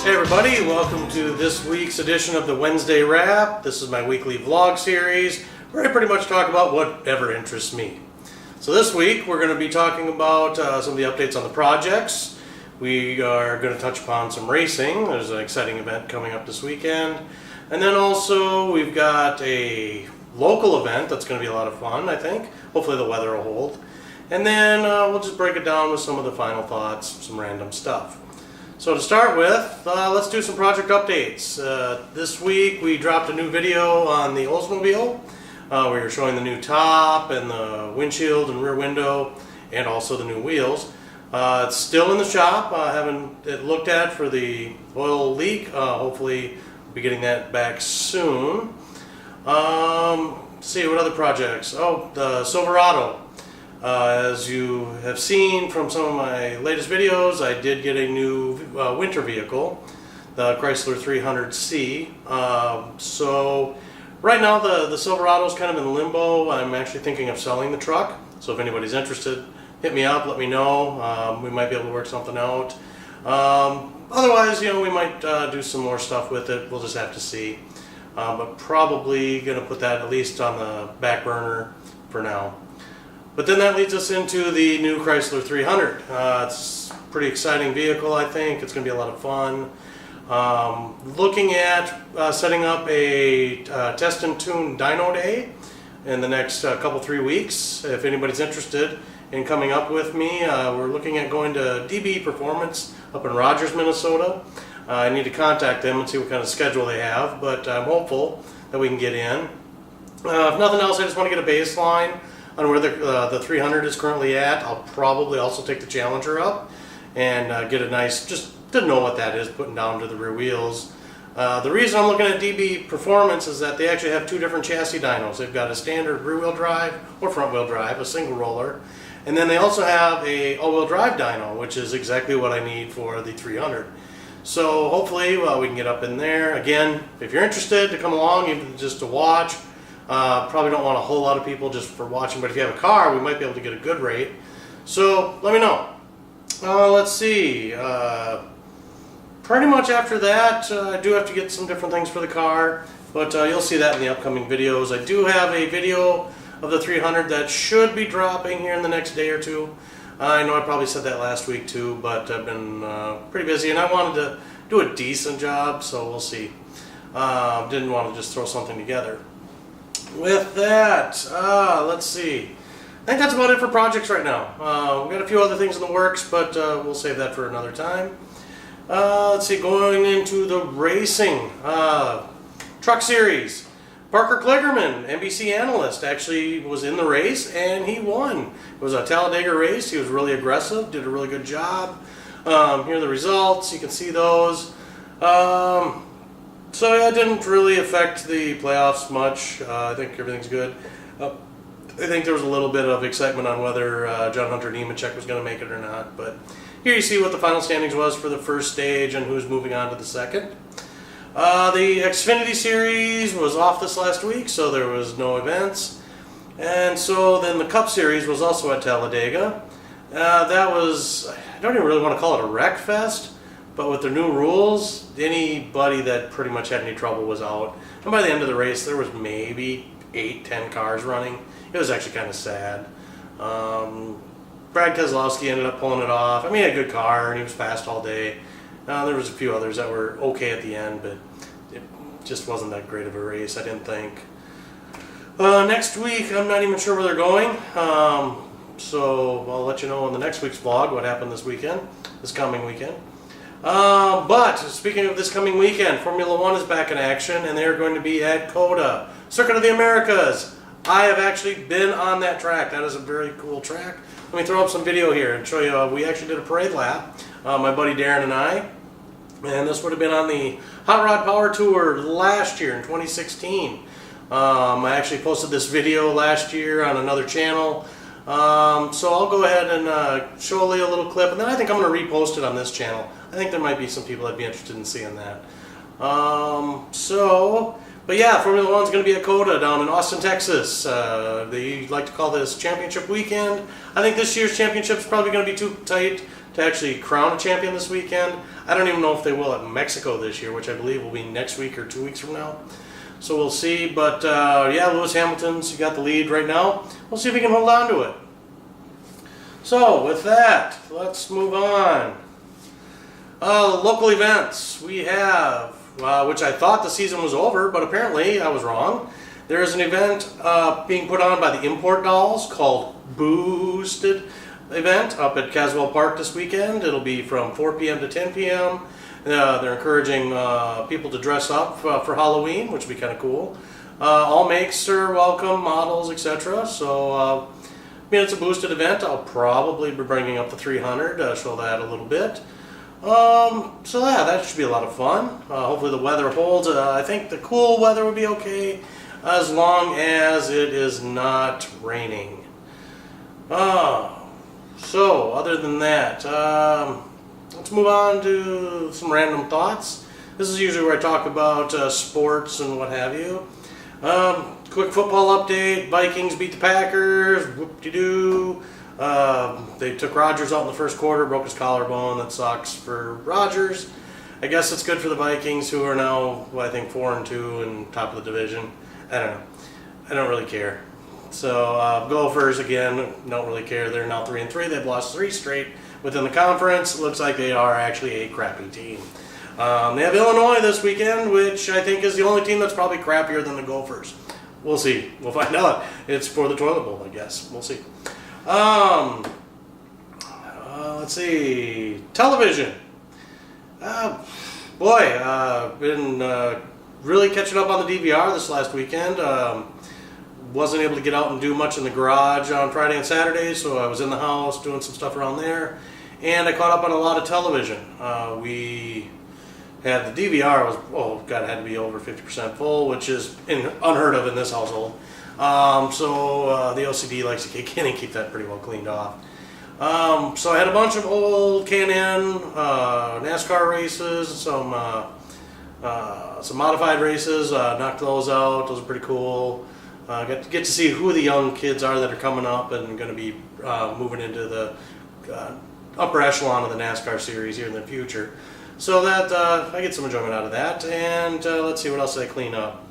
Hey everybody, welcome to this week's edition of the Wednesday Wrap. This is my weekly vlog series where I pretty much talk about whatever interests me. So this week we're going to be talking about some of the updates on the projects. We are going to touch upon some racing. There's an exciting event coming up this weekend. And then also we've got a local event that's going to be a lot of fun, I think. Hopefully the weather will hold. And then we'll just break it down with some of the final thoughts, some random stuff. So to start with, let's do some project updates. This week we dropped a new video on the Oldsmobile. We were showing the new top and the windshield and rear window and also the new wheels. It's still in the shop. I haven't looked at for the oil leak. Hopefully we'll be getting that back soon. Let's see, what other projects? Oh, the Silverado. As you have seen from some of my latest videos, I did get a new winter vehicle, the Chrysler 300C. So right now the Silverado is kind of in limbo. I'm actually thinking of selling the truck. So if anybody's interested, hit me up, let me know. We might be able to work something out. Otherwise, you know, we might do some more stuff with it. We'll just have to see. But probably going to put that at least on the back burner for now. But then that leads us into the new Chrysler 300. It's a pretty exciting vehicle, I think. It's going to be a lot of fun. Looking at setting up a test and tune dyno day in the next couple, 3 weeks. If anybody's interested in coming up with me, we're looking at going to DB Performance up in Rogers, Minnesota. I need to contact them and see what kind of schedule they have, but I'm hopeful that we can get in. If nothing else, I just want to get a baseline on where the 300 is currently at. I'll probably also take the Challenger up and get a nice, just to know what that is, putting down to the rear wheels. The reason I'm looking at DB Performance is that they actually have two different chassis dynos. They've got a standard rear-wheel drive or front-wheel drive, a single roller, and then they also have a all-wheel drive dyno, which is exactly what I need for the 300. So hopefully we can get up in there. Again, if you're interested to come along, even just to watch, probably don't want a whole lot of people just for watching, but if you have a car, we might be able to get a good rate. So let me know. Let's see. Pretty much after that, I do have to get some different things for the car, but you'll see that in the upcoming videos. I do have a video of the 300 that should be dropping here in the next day or two. I know I probably said that last week too, but I've been pretty busy and I wanted to do a decent job, so we'll see. Didn't want to just throw something together. With that, let's see. I think that's about it for projects right now. We've got a few other things in the works, but we'll save that for another time. Let's see, going into the racing. Truck Series. Parker Kligerman, NBC analyst, actually was in the race and he won. It was a Talladega race. He was really aggressive, did a really good job. Here are the results. You can see those. So yeah, it didn't really affect the playoffs much. I think everything's good. I think there was a little bit of excitement on whether John Hunter Nemechek was going to make it or not. But here you see what the final standings was for the first stage and who's moving on to the second. The Xfinity Series was off this last week, so there was no events. And so then the Cup Series was also at Talladega. That was, I don't even really want to call it a wreck fest. But with the new rules, anybody that pretty much had any trouble was out. And by the end of the race, there was maybe 8-10 cars running. It was actually kind of sad. Brad Keselowski ended up pulling it off. I mean, he had a good car, and he was fast all day. There was a few others that were okay at the end, but it just wasn't that great of a race, I didn't think. Next week, I'm not even sure where they're going. So I'll let you know in the next week's vlog what happened this coming weekend. But speaking of this coming weekend, Formula One is back in action and they're going to be at COTA, Circuit of the Americas. I have actually been on that track. That is a very cool track. Let me throw up some video here and show you. We actually did a parade lap, my buddy Darren and I, and this would have been on the Hot Rod Power Tour last year in 2016. I actually posted this video last year on another channel. So I'll go ahead and show Lee a little clip, and then I think I'm going to repost it on this channel. I think there might be some people that'd be interested in seeing that. So But yeah, Formula One's going to be at COTA down in Austin, Texas. They like to call this championship weekend. I think this year's championship is probably going to be too tight to actually crown a champion this weekend. I don't even know if they will at Mexico this year, which I believe will be next week or 2 weeks from now. So we'll see. But yeah, Lewis Hamilton's got the lead right now. We'll see if he can hold on to it. So with that, let's move on. Local events. We have, which I thought the season was over, but apparently I was wrong. There is an event being put on by the Import Dolls called Boosted event up at Caswell Park this weekend. It'll be from 4 p.m. to 10 p.m. They're encouraging people to dress up for Halloween, which will be kind of cool. All makes are welcome, models, etc. So, it's a boosted event. I'll probably be bringing up the 300, show that a little bit. So yeah, that should be a lot of fun. Hopefully the weather holds. I think the cool weather would be okay as long as it is not raining. So other than that, let's move on to some random thoughts. This is usually where I talk about sports and what have you. Quick football update. Vikings beat the Packers. Whoop-de-doo. They took Rodgers out in the first quarter, broke his collarbone. That sucks for Rodgers. I guess it's good for the Vikings, who are now, I think, 4-2 and top of the division. I don't know. I don't really care. So Gophers, again, don't really care. They're now 3-3. They've lost 3 straight within the conference. Looks like they are actually a crappy team. They have Illinois this weekend, which I think is the only team that's probably crappier than the Gophers. We'll see. We'll find out. It's for the toilet bowl, I guess. We'll see. Let's see. Television. Been really catching up on the DVR this last weekend. Wasn't able to get out and do much in the garage on Friday and Saturday, so I was in the house doing some stuff around there. And I caught up on a lot of television. We had the DVR had to be over 50% full, which is unheard of in this household. So the OCD likes to kick in and keep that pretty well cleaned off. So I had a bunch of old Can-Am NASCAR races, some modified races. Knocked those out. Those are pretty cool. Get to see who the young kids are that are coming up and going to be moving into the upper echelon of the NASCAR series here in the future. So that I get some enjoyment out of that. And let's see, what else did I clean up?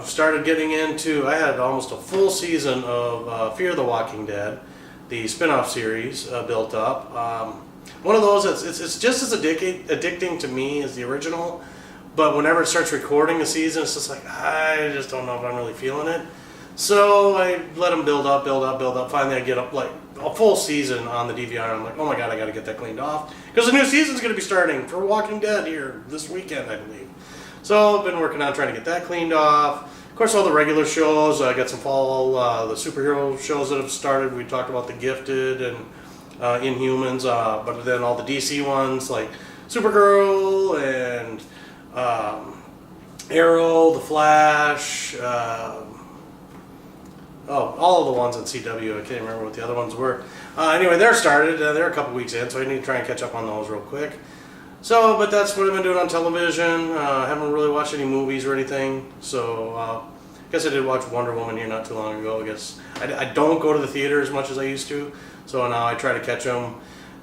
Started getting into, I had almost a full season of Fear the Walking Dead, the spin-off series built up. One of those, it's just as addicting to me as the original, but whenever it starts recording a season, it's just like, I just don't know if I'm really feeling it. So I let them build up. Finally I get up like a full season on the DVR, and I'm like, oh my god, I gotta get that cleaned off, because the new season's gonna be starting for Walking Dead here this weekend, I believe. So I've been working on trying to get that cleaned off. Of course, all the regular shows. I got some fall, the superhero shows that have started. We talked about The Gifted and Inhumans, but then all the DC ones like Supergirl and Arrow, The Flash, all of the ones on CW. I can't remember what the other ones were. Anyway, they're started. They're a couple weeks in, so I need to try and catch up on those real quick. So, but that's what I've been doing on television. I haven't really watched any movies or anything. So, I guess I did watch Wonder Woman here not too long ago. I guess I don't go to the theater as much as I used to. So now I try to catch them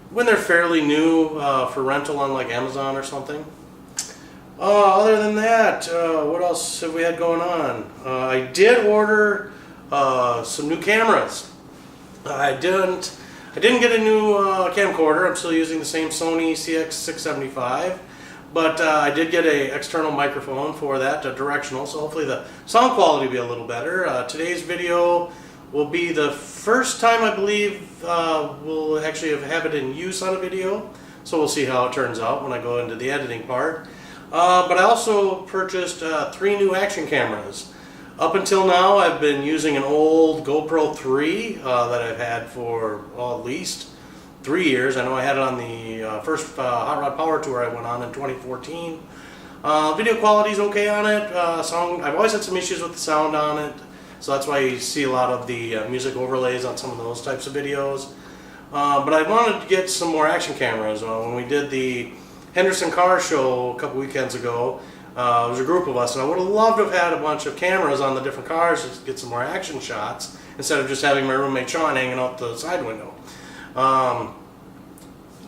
when they're fairly new for rental on like Amazon or something. Other than that, what else have we had going on? I did order some new cameras. I didn't get a new camcorder. I'm still using the same Sony CX675, but I did get an external microphone for that, directional, so hopefully the sound quality will be a little better. Today's video will be the first time, I believe, we'll actually have it in use on a video, so we'll see how it turns out when I go into the editing part. But I also purchased 3 new action cameras. Up until now, I've been using an old GoPro 3 that I've had for at least 3 years. I know I had it on the first Hot Rod Power Tour I went on in 2014. Video quality is okay on it. Sound, I've always had some issues with the sound on it, so that's why you see a lot of the music overlays on some of those types of videos. But I wanted to get some more action cameras. When we did the Henderson Car Show a couple weekends ago, There's a group of us, and I would have loved to have had a bunch of cameras on the different cars to get some more action shots instead of just having my roommate Sean hanging out the side window.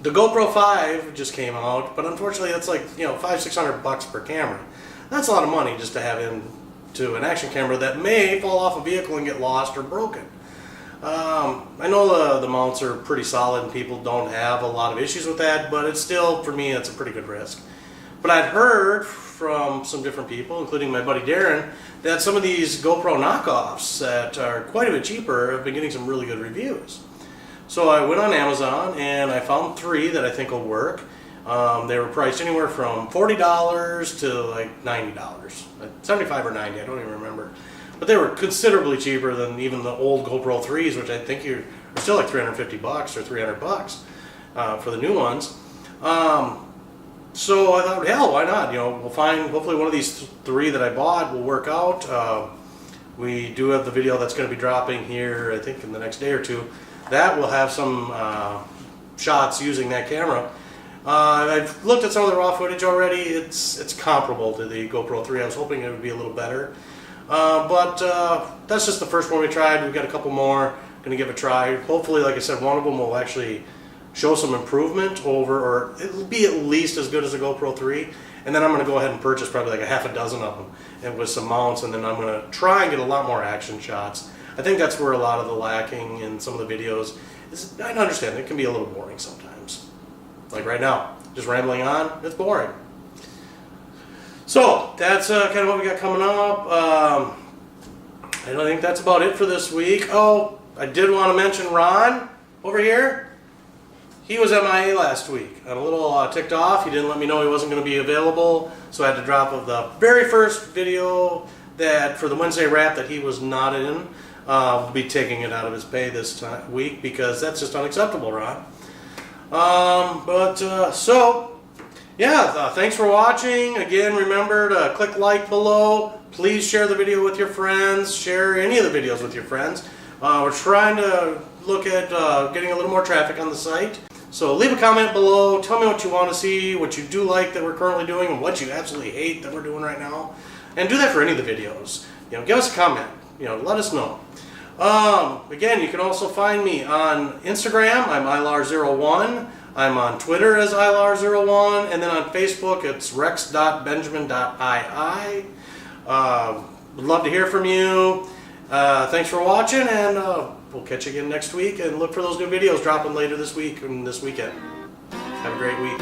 The GoPro 5 just came out, but unfortunately that's like, you know, $500-600 per camera. That's a lot of money just to have into an action camera that may fall off a vehicle and get lost or broken. I know the mounts are pretty solid and people don't have a lot of issues with that, but it's still, for me, it's a pretty good risk. But I've heard from some different people, including my buddy Darren, that some of these GoPro knockoffs that are quite a bit cheaper have been getting some really good reviews. So I went on Amazon and I found 3 that I think will work. They were priced anywhere from $40 to like $90, 75 or 90, I don't even remember. But they were considerably cheaper than even the old GoPro 3s, which I think are still like $350 or $300 for the new ones. So I thought, hell, why not? You know, we'll find, hopefully one of these 3 that I bought will work out. We do have the video that's going to be dropping here, I think in the next day or 2. That will have some shots using that camera. I've looked at some of the raw footage already. It's comparable to the GoPro 3. I was hoping it would be a little better. But that's just the first one we tried. We've got a couple more. Going to give it a try. Hopefully, like I said, one of them will actually show some improvement over, or it'll be at least as good as a GoPro 3. And then I'm going to go ahead and purchase probably like a half a dozen of them, and with some mounts, and then I'm going to try and get a lot more action shots. I think that's where a lot of the lacking in some of the videos is. I understand it can be a little boring sometimes. Like right now, just rambling on, it's boring. So that's kind of what we got coming up. I don't think that's about it for this week. Oh, I did want to mention Ron over here. He was MIA last week. I'm a little ticked off. He didn't let me know he wasn't going to be available, so I had to drop of the very first video that for the Wednesday wrap that he was not in. We'll be taking it out of his pay this week because that's just unacceptable, Ron. Thanks for watching. Again, remember to click like below. Please share the video with your friends. Share any of the videos with your friends. We're trying to look at getting a little more traffic on the site. So leave a comment below. Tell me what you want to see, what you do like that we're currently doing, and what you absolutely hate that we're doing right now. And do that for any of the videos. You know, give us a comment. You know, let us know. Again, you can also find me on Instagram. I'm ilar01. I'm on Twitter as ilar01, and then on Facebook it's rex.benjamin.ii. Would love to hear from you. Thanks for watching, and we'll catch you again next week, and look for those new videos dropping later this week and this weekend. Have a great week.